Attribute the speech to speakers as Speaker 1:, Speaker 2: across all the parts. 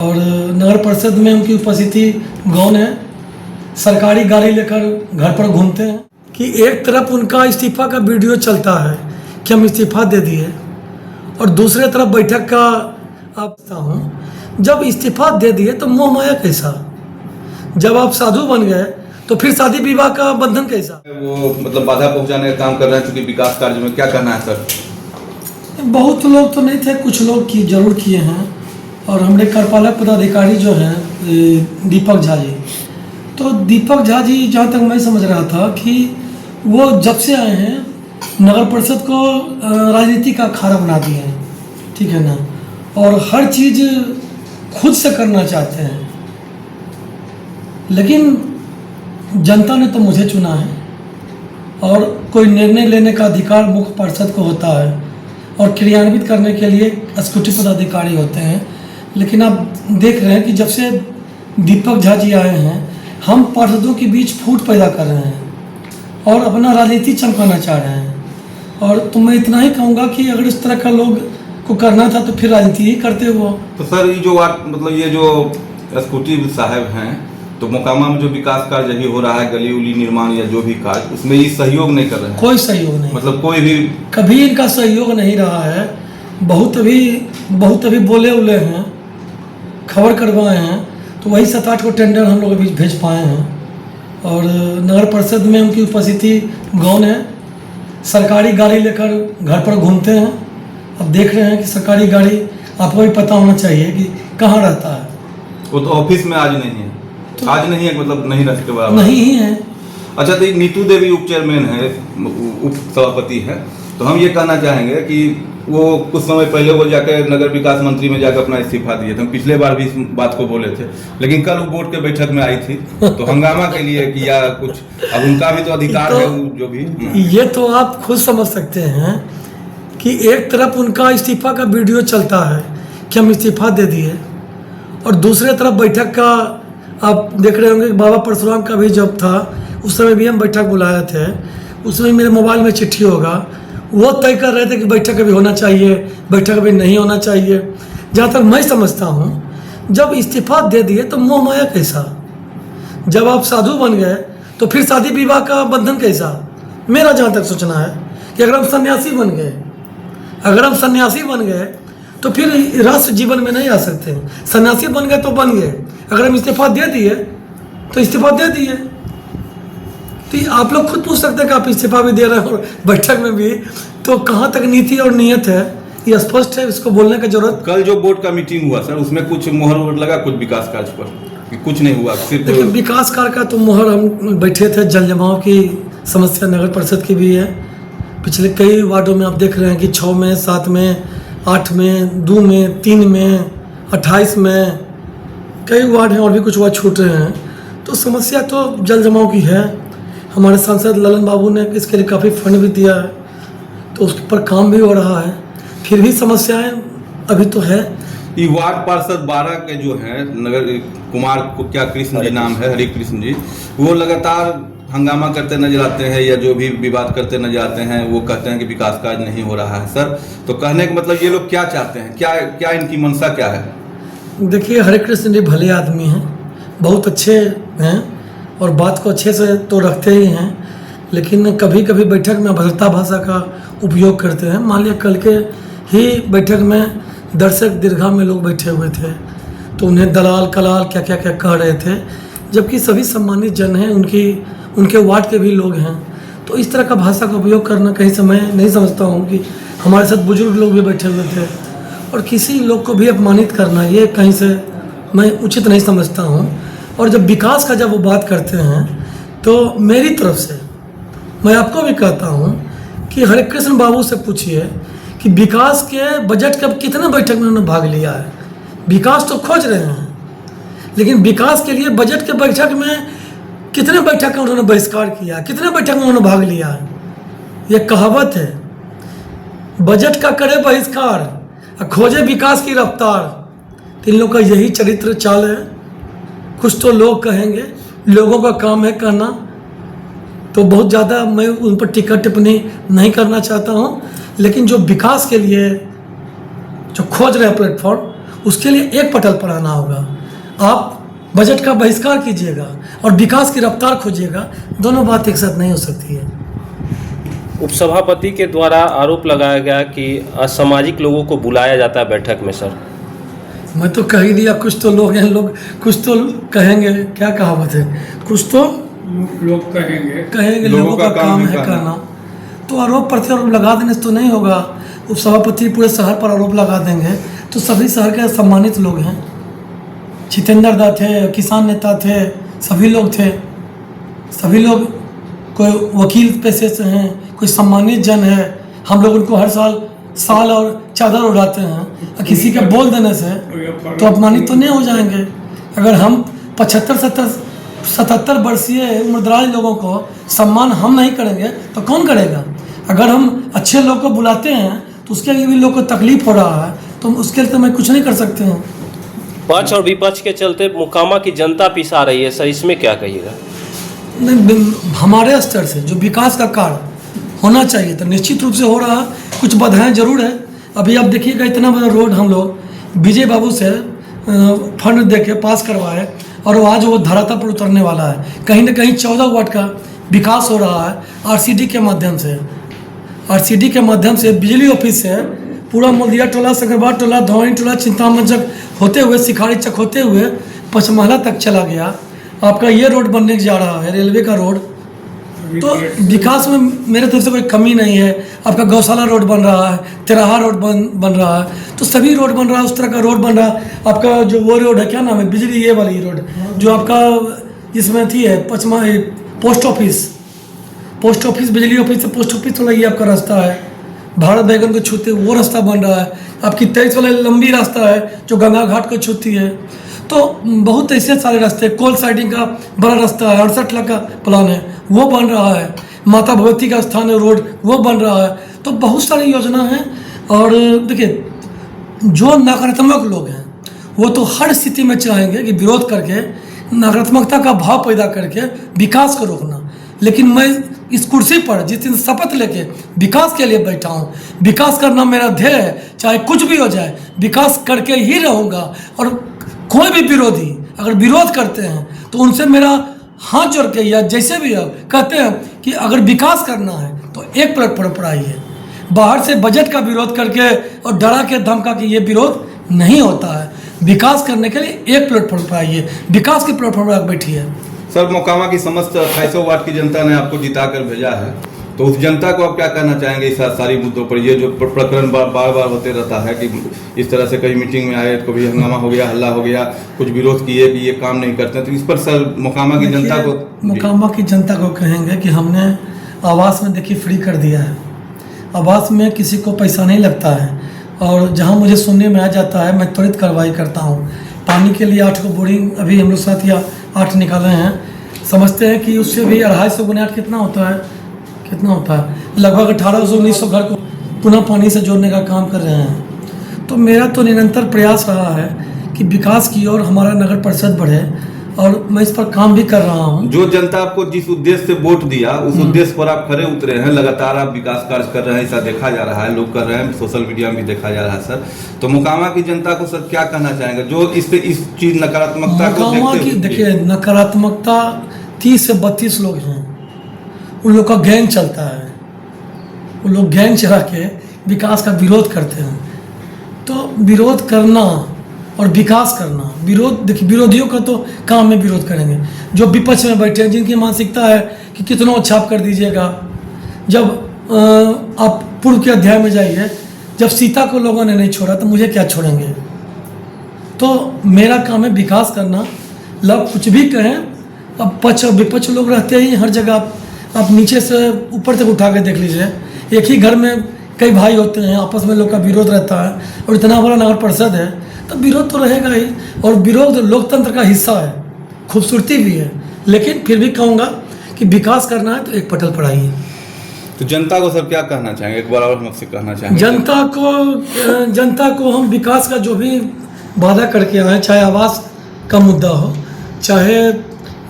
Speaker 1: और नगर परिषद में उनकी उपस्थिति गौण है। सरकारी गाड़ी लेकर घर पर घूमते हैं कि एक तरफ उनका इस्तीफा का वीडियो चलता है कि हम इस्तीफा दे दिए, और दूसरे तरफ बैठक का आपता हूँ जब इस्तीफा दे दिए तो मोह माया कैसा, जब आप साधु बन गए तो फिर शादी विवाह का बंधन कैसा।
Speaker 2: वो मतलब बाधा पहुंचाने का काम कर रहे हैं क्योंकि विकास कार्य में क्या करना है सर?
Speaker 1: बहुत लोग तो नहीं थे, कुछ लोग की जरूर किए हैं। और हमारे कार्यपालक पदाधिकारी जो हैं दीपक झा जी, तो दीपक झा जी जहाँ तक मैं समझ रहा था कि वो जब से आए हैं नगर परिषद को राजनीति का अखाड़ा बना दिए हैं, ठीक है ना, और हर चीज़ खुद से करना चाहते हैं। लेकिन जनता ने तो मुझे चुना है और कोई निर्णय लेने का अधिकार मुख्य पार्षद को होता है और क्रियान्वित करने के लिए एग्जीक्यूटिव पदाधिकारी होते हैं। लेकिन आप देख रहे हैं कि जब से दीपक झा जी आए हैं हम पार्षदों के बीच फूट पैदा कर रहे हैं और अपना राजनीति चमकाना चाह रहे हैं। और तो मैं इतना ही कहूँगा कि अगर इस तरह का लोग को करना था तो फिर राजनीति ही करते हुए।
Speaker 2: तो सर ये जो मतलब ये जो एग्जीक्यूटिव साहब हैं, तो मोकामा में जो विकास कार्य अभी हो रहा है, गली उली निर्माण या जो भी कार्य, उसमें ये सहयोग नहीं कर रहे हैं?
Speaker 1: कोई सहयोग नहीं, मतलब
Speaker 2: कोई भी
Speaker 1: कभी इनका सहयोग नहीं रहा है। बहुत अभी बोले उले हैं, खबर करवाए हैं, तो वही 7-8 को टेंडर हम लोग अभी भेज पाए हैं। और नगर परिषद में उनकी उपस्थिति गौण है। सरकारी गाड़ी लेकर घर पर घूमते हैं। अब देख रहे हैं कि सरकारी गाड़ी आपको भी पता होना चाहिए कि कहाँ रहता है।
Speaker 2: वो तो ऑफिस में आज नहीं है, तो आज नहीं है, मतलब नहीं रहने के बाद
Speaker 1: नहीं ही है।
Speaker 2: अच्छा, तो नीतू देवी उप चेयरमैन है, उप सभापति है, तो हम ये कहना चाहेंगे कि वो कुछ समय पहले वो जाकर नगर विकास मंत्री में जाकर अपना इस्तीफा दिए थे। हम पिछले बार भी इस बात को बोले थे, लेकिन कल वो बोर्ड के बैठक में आई थी तो हंगामा के लिए कि या कुछ, अब उनका भी तो अधिकार है जो भी।
Speaker 1: ये तो आप खुद समझ सकते हैं कि एक तरफ उनका इस्तीफा का वीडियो चलता है कि हम इस्तीफा दे दिए, और दूसरे तरफ बैठक का आप देख रहे होंगे। बाबा परशुराम का भी जब था उस समय भी हम बैठक बुलाए थे, उसमें मेरे मोबाइल में चिट्ठी होगा, वो तय कर रहे थे कि बैठक अभी होना चाहिए, बैठक अभी नहीं होना चाहिए। जहाँ तक मैं समझता हूँ जब इस्तीफा दे दिए तो मोह माया कैसा, जब आप साधु बन गए तो फिर शादी विवाह का बंधन कैसा। मेरा जहाँ तक सोचना है कि अगर हम सन्यासी बन गए तो फिर राष्ट्र जीवन में नहीं आ सकते। सन्यासी बन गए तो बन गए, अगर हम इस्तीफा दे दिए तो इस्तीफा दे दिए। तो आप लोग खुद पूछ सकते हैं कि आप इस्तीफा भी दे रहे हैं और बैठक में भी, तो कहाँ तक नीति और नियत है ये स्पष्ट है, इसको बोलने की जरूरत।
Speaker 2: कल जो बोर्ड का मीटिंग हुआ सर, उसमें कुछ मोहर वोहर लगा कुछ विकास कार्य पर कि कुछ नहीं हुआ? सिर्फ
Speaker 1: विकास कार्य का तो मोहर हम बैठे थे। जल जमाव की समस्या नगर परिषद की भी है। पिछले कई वार्डों में आप देख रहे हैं कि 6 में, 7 में, 8 में, 2 में, 3 में, 28 में कई वार्ड हैं और भी कुछ वार्ड छूट रहे हैं। तो समस्या तो जल जमाव की है। हमारे सांसद ललन बाबू ने इसके लिए काफ़ी फंड भी दिया है, तो उस पर काम भी हो रहा है। फिर भी समस्याएं अभी तो है।
Speaker 2: ये वार्ड पार्षद 12 के जो हैं नगर कुमार को क्या कृष्ण जी नाम है, हरे कृष्ण जी, वो लगातार हंगामा करते नजर आते हैं या जो भी विवाद करते नजर आते हैं। वो कहते हैं कि विकास कार्य नहीं हो रहा है। सर, तो कहने का मतलब ये लोग क्या चाहते हैं, क्या इनकी मंशा क्या है? देखिए,
Speaker 1: हरे कृष्ण जी भले आदमी हैं, बहुत अच्छे हैं और बात को अच्छे से तो रखते ही हैं, लेकिन कभी कभी बैठक में अभद्रता भाषा का उपयोग करते हैं। मान लिया कल के ही बैठक में दर्शक दीर्घा में लोग बैठे हुए थे, तो उन्हें दलाल कलाल क्या क्या क्या कह रहे थे, जबकि सभी सम्मानित जन हैं, उनके वार्ड के भी लोग हैं। तो इस तरह का भाषा का उपयोग करना कहीं से मैं नहीं समझता हूँ कि हमारे साथ बुजुर्ग लोग भी बैठे हुए थे और किसी लोग को भी अपमानित करना ये कहीं से मैं उचित नहीं समझता हूँ। और जब विकास का जब वो बात करते हैं तो मेरी तरफ से मैं आपको भी कहता हूँ कि हरे कृष्ण बाबू से पूछिए कि विकास के बजट के कितने बैठक में उन्होंने भाग लिया है। विकास तो खोज रहे हैं, लेकिन विकास के लिए बजट के बैठक में कितने बैठक में उन्होंने बहिष्कार किया, कितने बैठक में उन्होंने भाग लिया। ये कहावत है, बजट का करे बहिष्कार, खोजे विकास की रफ्तार। तो इन लोग का यही चरित्र चाल है। कुछ तो लोग कहेंगे, लोगों का काम है कहना, तो बहुत ज़्यादा मैं उन पर टिक्का टिप्पणी नहीं करना चाहता हूँ। लेकिन जो विकास के लिए जो खोज रहे हैं प्लेटफॉर्म, उसके लिए एक पटल पर आना होगा। आप बजट का बहिष्कार कीजिएगा और विकास की रफ्तार खोजिएगा, दोनों बात एक साथ नहीं हो सकती है।
Speaker 3: उपसभापति के द्वारा आरोप लगाया गया कि असामाजिक लोगों को बुलाया जाता है बैठक में सर।
Speaker 1: मैं तो कह ही दिया, कुछ तो लोग हैं, लोग कुछ तो कहेंगे, क्या कहावत है, कुछ तो
Speaker 4: लोग
Speaker 1: कहेंगे लोगों का काम है कहना। तो आरोप प्रत्यारोप लगा देने से तो नहीं होगा। उपसभापति पूरे शहर पर आरोप लगा देंगे तो सभी शहर के सम्मानित लोग हैं, जितेंद्र दा थे, किसान नेता थे, सभी लोग थे, सभी लोग कोई वकील पेशे से हैं, कोई सम्मानित जन है। हम लोग उनको हर साल और चादर उड़ाते हैं, और किसी के बोल देने से तो अपमानित तो नहीं हो जाएंगे। अगर हम 75-77 वर्षीय उम्रदराज लोगों को सम्मान हम नहीं करेंगे तो कौन करेगा। अगर हम अच्छे लोग को बुलाते हैं तो उसके लिए भी लोग को तकलीफ हो रहा है, तो उसके लिए तो मैं कुछ नहीं कर सकते हैं।
Speaker 3: पक्ष और विपक्ष के चलते मोकामा की जनता पिसा रही है सर, इसमें क्या कहिएगा।
Speaker 1: हमारे स्तर से जो विकास का कार्य होना चाहिए तो निश्चित रूप से हो रहा है, कुछ बाधाएं जरूर है। अभी आप देखिएगा, इतना बड़ा रोड हम लोग विजय बाबू से फंड दे के पास करवाए और वो आज वो धरातल पर उतरने वाला है। कहीं ना कहीं 14 वार्ड का विकास हो रहा है आरसीडी के माध्यम से। आरसीडी के माध्यम से बिजली ऑफिस से पूरा मोदिया टोला, सकरबाद टोला, धौनी टोला, चिंतामन चक होते हुए, सिखाड़ी चक होते हुए पचमहला तक चला गया। आपका ये रोड बनने जा रहा है, रेलवे का रोड। तो विकास में मेरे तरफ से कोई कमी नहीं है। आपका गौशाला रोड बन रहा है, तिराहा रोड बन रहा है, तो सभी रोड बन रहा है, उस तरह का रोड बन रहा है। आपका जो वो रोड है, क्या नाम है, बिजली ये वाली रोड जो आपका इसमें थी है, पोस्ट ऑफिस बिजली ऑफिस से पोस्ट ऑफिस वाला ये आपका रास्ता है, भारत बैगन को छूते वो रास्ता बन रहा है। आपकी 23 वाला लंबी रास्ता है जो गंगा घाट को छूती है। तो बहुत ऐसे सारे रास्ते, कोल साइडिंग का बड़ा रास्ता है, 68 लाख का प्लान है, वो बन रहा है। माता भगवती का स्थान है रोड, वो बन रहा है। तो बहुत सारी योजना है। और देखिए, जो नकारात्मक लोग हैं वो तो हर स्थिति में चाहेंगे कि विरोध करके नकारात्मकता का भाव पैदा करके विकास को रोकना। लेकिन मैं इस कुर्सी पर जिस दिन शपथ लेके विकास के लिए बैठा हूँ, विकास करना मेरा ध्येय है, चाहे कुछ भी हो जाए विकास करके ही रहूँगा। और कोई भी विरोधी अगर विरोध करते हैं तो उनसे मेरा हाथ जोड़ के, या जैसे भी आप कहते हैं कि अगर विकास करना है तो एक प्लेटफॉर्म पर आइए। बाहर से बजट का विरोध करके और डरा के धमका के ये विरोध नहीं होता है। विकास करने के लिए एक प्लेटफॉर्म पर आइए, विकास के प्लेटफॉर्म पर बैठिए।
Speaker 2: सर, मोकामा की समस्त 28 वार्ड की जनता ने आपको जिता कर भेजा है, तो उस जनता को आप क्या कहना चाहेंगे इस सारी मुद्दों पर? ये जो प्रकरण बार बार होते रहता है कि इस तरह से कई मीटिंग में आए, कभी हंगामा हो गया, हल्ला हो गया, कुछ विरोध किए कि ये काम नहीं करते, तो इस पर सर मोकामा की जनता को
Speaker 1: कहेंगे कि हमने आवास में देखिए फ्री कर दिया है। आवास में किसी को पैसा नहीं लगता है, और जहाँ मुझे सुनने में आ जाता है मैं त्वरित कार्रवाई करता हूँ। पानी के लिए 8 को बोरिंग अभी हम लोग 7 या 8 निकाले हैं। समझते हैं कि उससे भी 250 गुना 8 कितना होता है, लगभग 1800-1900 घर को पुनः पानी से जोड़ने का काम कर रहे हैं। तो मेरा तो निरंतर प्रयास रहा है कि विकास की ओर हमारा नगर परिषद बढ़े, और मैं इस पर काम भी कर रहा हूँ।
Speaker 2: जो जनता आपको जिस उद्देश्य से वोट दिया उस उद्देश्य पर आप खरे उतरे हैं, लगातार आप विकास कार्य कर रहे हैं, ऐसा देखा जा रहा है, लोग कर रहे हैं, सोशल मीडिया में भी देखा जा रहा है। सर, तो मोकामा की जनता को सर क्या कहना चाहेंगे जो इस चीज नकारात्मकता को देखते हैं?
Speaker 1: देखिए, नकारात्मकता 30 से 32 लोग हैं, उन लोग का गैंग चलता है, उन लोग गैंग चला के विकास का विरोध करते हैं। तो विरोध करना और विकास करना, देखिए विरोधियों का तो काम में विरोध करेंगे। जो विपक्ष में बैठे हैं, जिनकी मानसिकता है कि कितना अच्छा आप कर दीजिएगा। जब आप पूर्व के अध्याय में जाइए, जब सीता को लोगों ने नहीं छोड़ा तो मुझे क्या छोड़ेंगे। तो मेरा काम है विकास करना। लोग कुछ भी कहें, अब पक्ष और विपक्ष लोग रहते ही हर जगह। आप नीचे से ऊपर तक उठा के देख लीजिए, एक ही घर में कई भाई होते हैं, आपस में लोग का विरोध रहता है, और इतना बड़ा नगर परिषद है तो विरोध तो रहेगा ही। और विरोध लोकतंत्र का हिस्सा है, खूबसूरती भी है। लेकिन फिर भी कहूँगा कि विकास करना है तो एक पटल पर आइए।
Speaker 2: तो जनता को सर क्या कहना चाहेंगे, एक बार और हमसे कहना चाहेंगे?
Speaker 1: जनता को हम विकास का जो भी वादा करके आए, चाहे आवास का मुद्दा हो, चाहे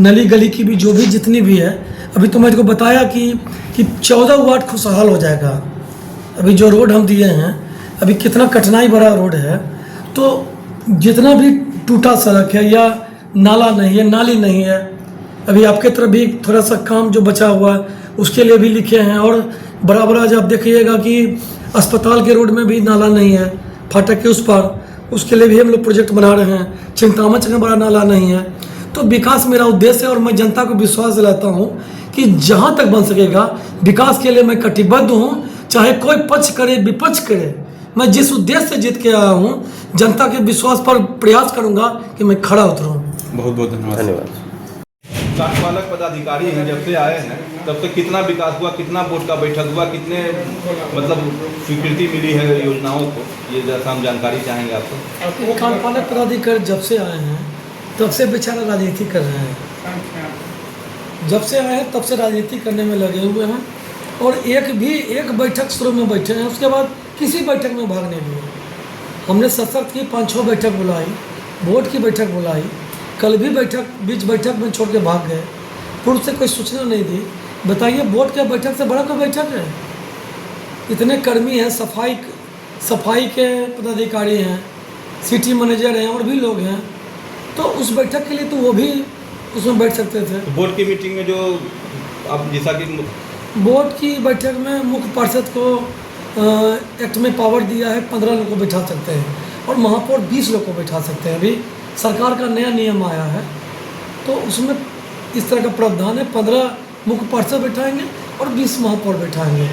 Speaker 1: नली गली की भी जो भी जितनी भी है। अभी तो मैं इसको बताया कि 14 वार्ड खुशहाल हो जाएगा। अभी जो रोड हम दिए हैं, अभी कितना कठिनाई भरा रोड है। तो जितना भी टूटा सड़क है या नाला नहीं है, नाली नहीं है, अभी आपके तरफ भी थोड़ा सा काम जो बचा हुआ है उसके लिए भी लिखे हैं। और बराबर आज आप देखिएगा कि अस्पताल के रोड में भी नाला नहीं है, फाटक के उस पार, उसके लिए भी हम लोग प्रोजेक्ट बना रहे हैं। चिंतामच में बड़ा नाला नहीं है। तो विकास मेरा उद्देश्य है और मैं जनता को विश्वास दिलाता हूँ कि जहाँ तक बन सकेगा विकास के लिए मैं कटिबद्ध हूँ, चाहे कोई पक्ष करे विपक्ष करे। मैं जिस उद्देश्य से जीत के आया हूँ, जनता के विश्वास पर प्रयास करूँगा कि मैं खड़ा उतरूँ।
Speaker 2: बहुत बहुत धन्यवाद। कार्यपालक पदाधिकारी हैं, जब से आए हैं तब से कितना विकास हुआ, कितना बोर्ड का बैठक हुआ, कितने मतलब स्वीकृति मिली है योजनाओं को, ये जैसा हम जानकारी चाहेंगे आपको।
Speaker 1: कार्यपालक पदाधिकारी जब से आए हैं तब से बेचारा राजनीति कर रहे हैं। जब से आए हैं तब से राजनीति करने में लगे हुए हैं और एक बैठक शुरू में बैठे हैं, उसके बाद किसी बैठक में भाग नहीं लिए। हमने सशक्त की 5-6 बैठक बुलाई, बोर्ड की बैठक बुलाई, कल भी बीच बैठक में छोड़ के भाग गए। पूर्व से कोई सूचना नहीं दी। बताइए, बोर्ड के बैठक से बड़ा कोई बैठक है? इतने कर्मी हैं, सफाई के पदाधिकारी हैं, सिटी मैनेजर हैं और भी लोग हैं, तो उस बैठक के लिए तो वो भी उसमें बैठ सकते थे।
Speaker 2: तो बोर्ड की मीटिंग में जो आप जैसा कि
Speaker 1: बोर्ड की बैठक में मुख्य पार्षद को एक्ट में पावर दिया है, 15 लोग को बैठा सकते हैं और महापौर 20 लोग को बैठा सकते हैं। अभी सरकार का नया नियम आया है तो उसमें इस तरह का प्रावधान है, 15 मुख्य पार्षद बैठाएंगे और 20 महापौर बैठाएंगे।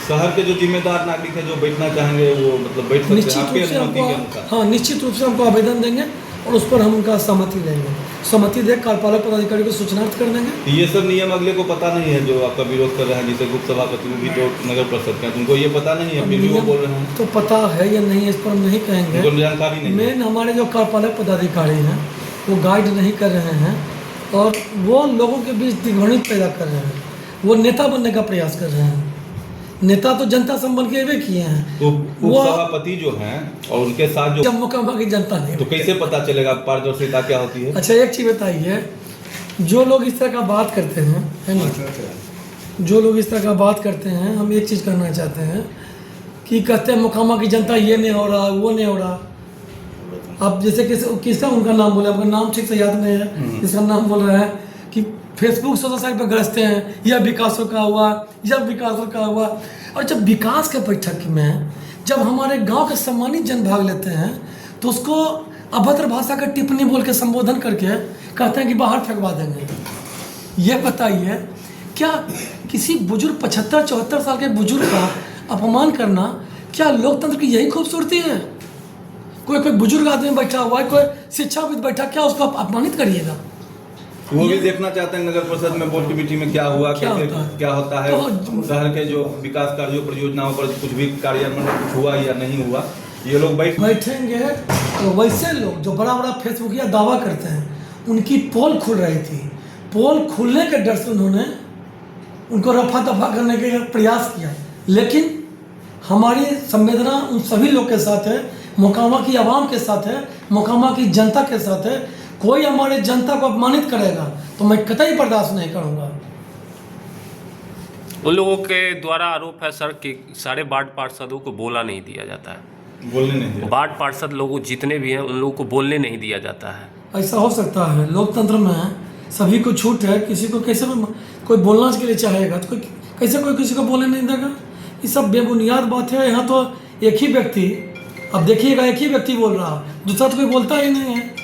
Speaker 2: शहर के जो जिम्मेदार नागरिक है जो बैठना चाहेंगे वो मतलब बैठ सकते हैं आपके अनुमति के अनुसार।
Speaker 1: हाँ, निश्चित रूप से हमको आवेदन देंगे और उस पर हम उनका सहमति लेंगे। सहमति दे कार्यपालक पदाधिकारी को सूचनार्थ कर देंगे।
Speaker 2: ये सब नियम अगले को पता नहीं है जो आपका विरोध कर रहे हैं, जिसे गुप्त सभापति भी तो नगर परिषद के, तुमको ये पता नहीं है, फिर भी वो बोल रहे हैं।
Speaker 1: तो पता है या नहीं इस पर हम नहीं कहेंगे,
Speaker 2: उनको जानकारी नहीं।
Speaker 1: मेन हमारे जो कार्यपालक पदाधिकारी हैं वो गाइड नहीं कर रहे हैं और वो लोगों के बीच दिग्भ्रमित पैदा कर रहे हैं। वो नेता बनने का प्रयास कर रहे हैं। नेता तो जनता संबंध के वे किए हैं,
Speaker 2: तो वो सभापति जो हैं और उनके साथ जो
Speaker 1: जब मुकामा की जनता नहीं,
Speaker 2: तो कैसे पता चलेगा पारदर्शिता क्या होती है?
Speaker 1: अच्छा, एक चीज़ बताइए, जो लोग इस तरह का बात करते हैं, है ना, जो लोग इस तरह का बात करते हैं, हम एक चीज़ करना चाहते हैं कि कहते हैं मुकामा की जनता ये नहीं हो रहा, वो नहीं हो रहा। अब जैसे किसका उनका नाम बोले, आपका नाम ठीक से याद नहीं है, जिसका नाम बोल रहा है कि फेसबुक सोशल साइट पर गरजते हैं, यह विकास का हुआ, यह विकास का हुआ। और जब विकास के बैठक में जब हमारे गांव के सम्मानित जन भाग लेते हैं तो उसको अभद्र भाषा का टिप्पणी बोल के संबोधन करके कहते हैं कि बाहर फेंकवा देंगे। ये बताइए, क्या किसी बुजुर्ग 75-74 साल के बुजुर्ग का अपमान करना क्या लोकतंत्र की यही खूबसूरती है? कोई बुजुर्ग आदमी बैठा हुआ है, कोई शिक्षाविद बैठा, क्या उसको आप अपमानित करिएगा?
Speaker 2: वो भी देखना चाहते हैं नगर परिषद में बोर्ड की मीटिंग में क्या हुआ, क्या होता है,
Speaker 1: तो
Speaker 2: शहर के जो विकास कार्यों परियोजनाओं पर कुछ भी कार्यान्वयन कुछ हुआ या नहीं हुआ, ये लोग
Speaker 1: बैठेंगे। तो वैसे लोग जो बड़ा फेसबुक या दावा करते हैं, उनकी पोल खुल रही थी। पोल खुलने के डर से उन्होंने उनको रफा दफा करने के प्रयास किया, लेकिन हमारी संवेदना उन सभी लोग के साथ है, मोकामा की आवाम के साथ है, मोकामा की जनता के साथ है। कोई हमारे जनता को अपमानित करेगा तो मैं कतई बर्दाश्त नहीं करूंगा।
Speaker 3: उन लोगों के द्वारा आरोप है सर कि सारे वार्ड पार्षदों को बोला नहीं दिया जाता है,
Speaker 2: बोलने नहीं दिया।
Speaker 3: वार्ड पार्षद लोगों जितने भी हैं उन लोगों को बोलने नहीं दिया जाता है।
Speaker 1: ऐसा हो सकता है, लोकतंत्र में सभी को छूट है। किसी को कैसे कोई बोलना के लिए चाहेगा तो कैसे कोई किसी को बोलने नहीं देगा? ये सब बेबुनियाद बात है। यहाँ तो एक ही व्यक्ति, अब देखिएगा, एक ही व्यक्ति बोल रहा, दूसरा तो कोई बोलता ही नहीं है।